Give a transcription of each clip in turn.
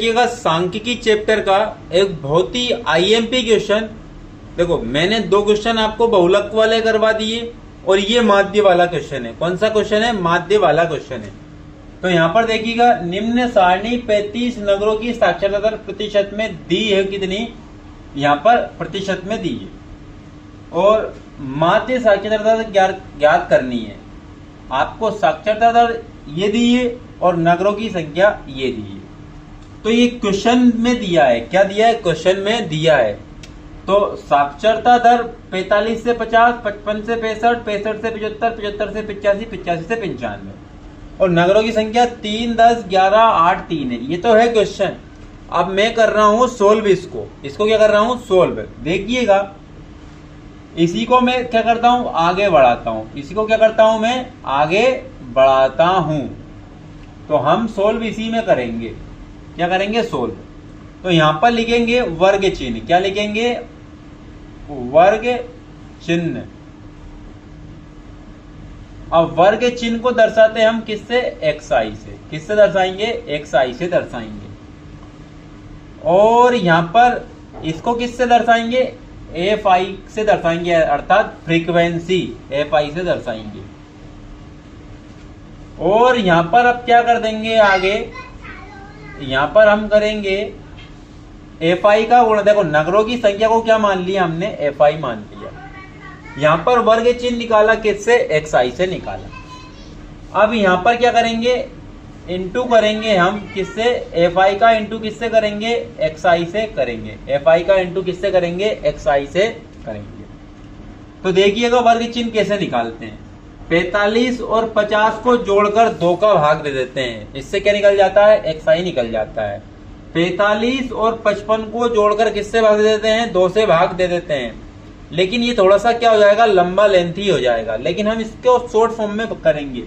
देखिएगा सांख्यिकी चैप्टर का एक बहुत ही आईएमपी क्वेश्चन। देखो मैंने दो क्वेश्चन आपको बहुलक वाले करवा दिए और ये माध्य वाला क्वेश्चन है। कौन सा क्वेश्चन है? माध्य वाला क्वेश्चन है। तो यहाँ पर देखिएगा निम्न सारणी 35 नगरों की साक्षरता दर प्रतिशत में दी है। कितनी? यहाँ पर प्रतिशत में दी है और माध्य साक्षरता दर ज्ञात करनी है। आपको साक्षरता दर ये दी है और नगरों की संख्या ये दी है। तो ये क्वेश्चन में दिया है। क्या दिया है? क्वेश्चन में दिया है। तो साक्षरता दर 45 से 50, 55 से 65, 65 से 75, 75 से 85, 85 से 95 और नगरों की संख्या 3, 10, 11, 8, 3 है। ये तो है क्वेश्चन। अब मैं कर रहा हूं सोल्व इसको क्या कर रहा हूं? सोल्व। देखिएगा इसी को मैं क्या करता हूं? आगे बढ़ाता हूं। इसी को क्या करता हूं? मैं आगे बढ़ाता हूं। तो हम सोल्व इसी में करेंगे। क्या करेंगे? सोल्व। तो यहां पर लिखेंगे वर्ग चिन्ह। क्या लिखेंगे? वर्ग चिन्ह। अब वर्ग चिन्ह को दर्शाते हम किससे? xi से। किससे दर्शाएंगे? xi से दर्शाएंगे। और यहां पर इसको किससे दर्शाएंगे? fi से दर्शाएंगे, अर्थात फ्रीक्वेंसी fi से दर्शाएंगे। और यहां पर अब क्या कर देंगे? आगे यहां पर हम करेंगे fi का गुण। देखो नगरों की संख्या को क्या मान लिया हमने? fi मान लिया। यहां पर वर्ग चिन्ह निकाला किससे? xi से निकाला। अब यहां पर क्या करेंगे? इंटू करेंगे हम किससे? fi का इंटू किससे करेंगे? xi से करेंगे। fi का इंटू किससे करेंगे? xi से करेंगे। तो देखिएगा वर्ग चिन्ह कैसे निकालते हैं। 45 और 50 को जोड़कर 2 का भाग दे देते हैं। इससे क्या निकल जाता है? xi निकल जाता है। 45 और 55 को जोड़कर किससे भाग दे देते हैं? 2 से भाग दे देते हैं। लेकिन ये थोड़ा सा क्या हो जाएगा? लंबा लेंथी हो जाएगा। लेकिन हम इसको शॉर्ट फॉर्म में करेंगे।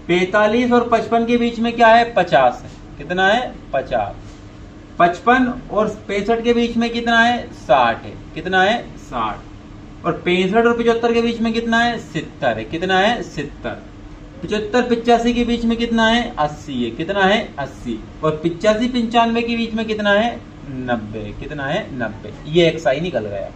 45 और 55 के बीच में क्या है? 50 है। कितना है? 50। 55 और 65 के बीच में कितना है? 60 है। कितना है? 60। और 65 और 75 के बीच में कितना है? 70 है। कितना है? 70। 75 85 के बीच में कितना है? 80 है। कितना है? 80। और 85 95 के बीच में कितना है? 90। कितना है? 90। ये xi निकल गया।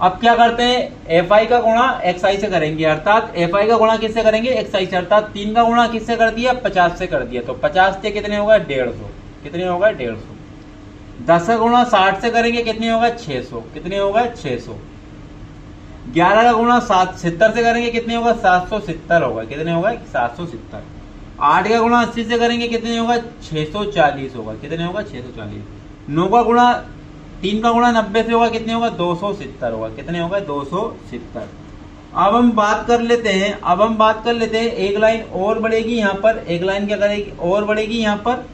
अब क्या करते हैं? fi का गुणा xi से करेंगे, अर्थात fi का गुणा किससे करेंगे? xi से। अर्थात 3 का गुणा किससे कर दिया? 50 से कर दिया। तो 50 से कितने होगा? 150। कितने होगा? 150। 10 का गुणा 60 से करेंगे, कितने होगा? 600। कितने होगा? 600। 11 का गुणा 70 से करेंगे, कितने होगा? 770 होगा। कितने होगा? 770। 8 का गुणा 80 से करेंगे, कितने होगा? 640 होगा। कितने होगा? 640। 9 का गुणा 3 का गुणा 90 से होगा, कितने होगा? 270 होगा। कितने होगा? 270। अब हम बात कर लेते हैं। एक लाइन और बढ़ेगी यहाँ पर। एक लाइन क्या करेगी? और बढ़ेगी यहाँ पर।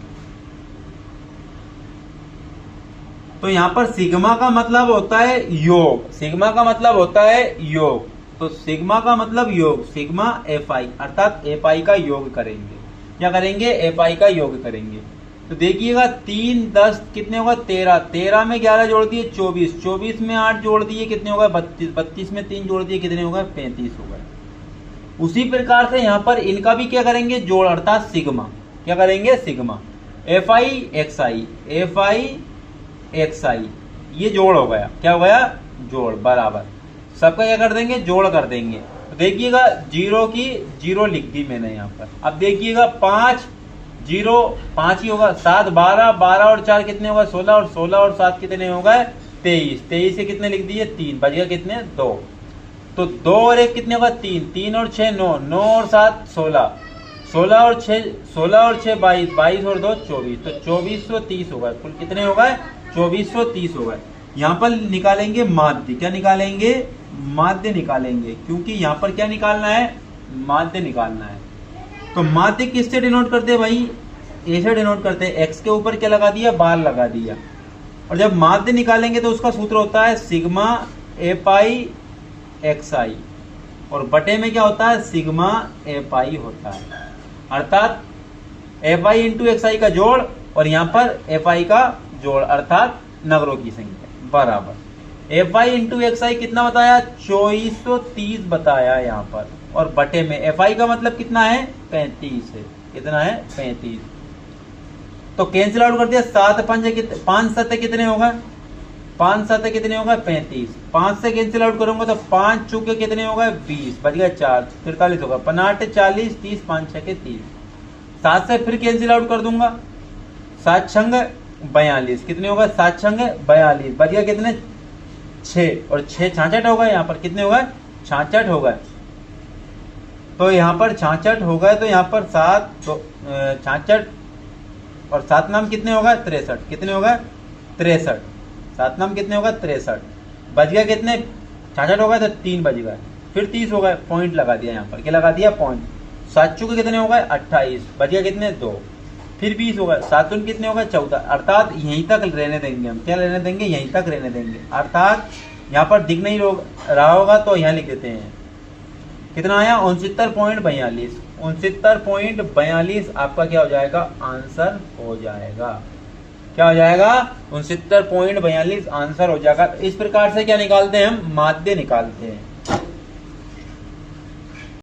तो यहां पर सिग्मा का मतलब होता है योग। सिग्मा का मतलब होता है योग। तो सिग्मा का मतलब योग, सिग्मा fi, अर्थात fi का योग करेंगे। क्या करेंगे? fi का योग करेंगे। तो देखिएगा 3 10 कितने होगा? 13। 13 में 11 जोड़ दिए 24। 24 में 8 जोड़ दिए, कितने होगा? 32। 32 में 3 जोड़ दिए, कितने होगा? 35 होगा। उसी प्रकार से यहाँ पर इनका भी क्या करेंगे? जोड़, अर्थात सिग्मा। क्या करेंगे? सिग्मा fi xi, ये जोड़ हो गया। क्या हो गया? जोड़ बराबर। सबका क्या कर देंगे? जोड़ कर देंगे। तो देखिएगा 0 की 0 लिख दी मैंने यहाँ पर। अब देखिएगा 5 0 5 ही होगा। 7 12, 12 और 4 कितने होगा? 16। और 16 और 7 कितने होगा? 23। 23 से कितने लिख दिए? 3। बच गया कितने? 2। तो 2 और 1 कितने होगा? 3। 3 और 6 9। 9 और 7 16। 16 और 6 22। 22 और 2 24। तो 2430 होगा। कुल कितने होगा? 2430 होगा। यहाँ पर निकालेंगे माध्य। क्या निकालेंगे? माध्य निकालेंगे, क्योंकि यहाँ पर क्या निकालना है? माध्य निकालना है। तो माध्य किससे डिनोट करते हैं भाई? ए से डिनोट करते हैं। एक्स के ऊपर क्या लगा दिया? बार लगा दिया। और जब माध्य निकालेंगे तो उसका सूत्र होता है सिग्मा fi xi, और बटे में क्या होता है? सिग्मा fi होता है, अर्थात fi इंटू xi का जोड़ और यहाँ पर fi का जोड़, अर्थात नगरों की संख्या बराबर। fi इंटू xi कितना बताया? 2430 बताया यहाँ पर। और बटे में fi का मतलब कितना है? 35 है। कितना है? 35। तो कैंसिल आउट कर दिया, 7 पंजे 5 7 कितने होगा, 5 7 कितने होगा 35, 5 से कैंसिल आउट करूंगा तो 5 चूके कितने होगा 20, बच गया 4, 43 होगा, 5 40, 30, 5 6 30, 7 से फिर कैंसिल आउट कर दूंगा, 7 छंग 42, कितने होगा 7 छंग 42, बच गया कितने 6, और 6 66 होगा, यहाँ पर कितने होगा 66 होगा, तो यहाँ पर 66 होगा, तो यहाँ पर 7 तो 66 और 7 नाम कितने होगा 63, कितने होगा 63, 7 नाम कितने होगा 63, बच गया कितने 66 होगा तो 3 बच गया, फिर 30 होगा, पॉइंट लगा दिया, यहाँ पर क्या लगा दिया पॉइंट, 7 चूके कितने होगा 28, बच गया कितने 2, फिर 20 होगा, 7 कितने होगा 14, अर्थात यहीं तक रहने देंगे हम, क्या रहने देंगे यहीं तक रहने देंगे, अर्थात यहाँ पर दिख नहीं रहा होगा तो यहाँ लिख देते हैं, कितना आया 69.42, 69.42 आपका क्या हो जाएगा आंसर हो जाएगा, क्या हो जाएगा 69.42 आंसर हो जाएगा। इस प्रकार से क्या निकालते हैं हम, माध्य निकालते हैं।